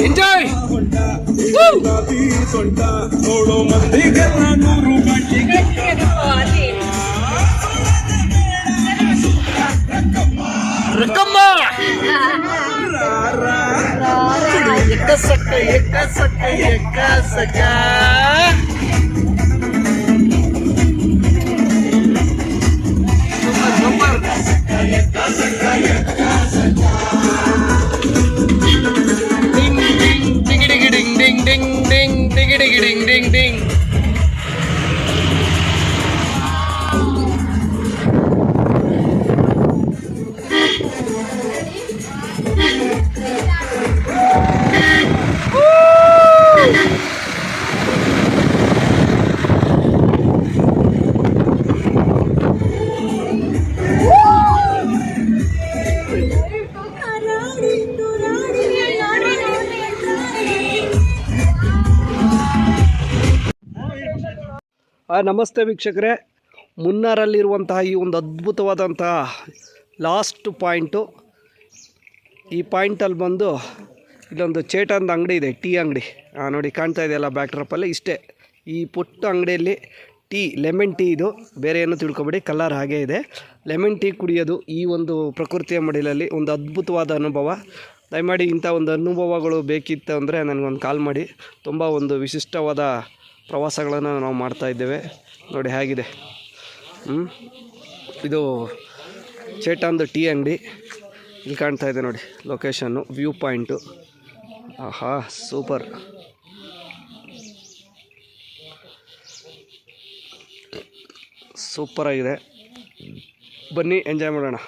Enjoy. ರಕಮ್ಮ ಎಕ್ಕ ಸಕ್ಕ super ding ding ding ding ding ding ding ding ding ding ding. ನಮಸ್ತೆ ವೀಕ್ಷಕರೇ, ಮುನ್ನಾರಲ್ಲಿರುವಂತಹ ಈ ಒಂದು ಅದ್ಭುತವಾದಂತಹ ಲಾಸ್ಟ್ ಪಾಯಿಂಟು. ಈ ಪಾಯಿಂಟಲ್ಲಿ ಬಂದು ಇಲ್ಲೊಂದು ಚೇಟಂದು ಅಂಗಡಿ ಇದೆ, ಟೀ ಅಂಗಡಿ. ನೋಡಿ ಕಾಣ್ತಾ ಇದೆಯಲ್ಲ ಬ್ಯಾಕ್ ಡ್ರಾಪಲ್ಲಿ, ಇಷ್ಟೇ. ಈ ಪುಟ್ಟ ಅಂಗಡಿಯಲ್ಲಿ ಟೀ, ಲೆಮನ್ ಟೀ. ಇದು ಬೇರೆ ಏನೂ ತಿಳ್ಕೊಬೇಡಿ, ಕಲರ್ ಹಾಗೇ ಇದೆ. ಲೆಮನ್ ಟೀ ಕುಡಿಯೋದು ಈ ಒಂದು ಪ್ರಕೃತಿಯ ಮಡಿಲಲ್ಲಿ ಒಂದು ಅದ್ಭುತವಾದ ಅನುಭವ. ದಯಮಾಡಿ ಇಂಥ ಒಂದು ಅನುಭವಗಳು ಬೇಕಿತ್ತು ಅಂದರೆ ನನಗೊಂದು ಕಾಲ್ ಮಾಡಿ. ತುಂಬ ಒಂದು ವಿಶಿಷ್ಟವಾದ ಪ್ರವಾಸಗಳನ್ನು ನಾವು ಮಾಡ್ತಾಯಿದ್ದೇವೆ. ನೋಡಿ ಹೇಗಿದೆ. ಇದು ಚೇಟಂದು ಟೀ ಅಂಗಡಿ. ಇಲ್ಲಿ ಕಾಣ್ತಾ ಇದೆ ನೋಡಿ ಲೊಕೇಶನ್ನು, ವ್ಯೂ ಪಾಯಿಂಟು. ಆಹಾ ಸೂಪರ್. ಸೂಪರಾಗಿದೆ, ಬನ್ನಿ ಎಂಜಾಯ್ ಮಾಡೋಣ.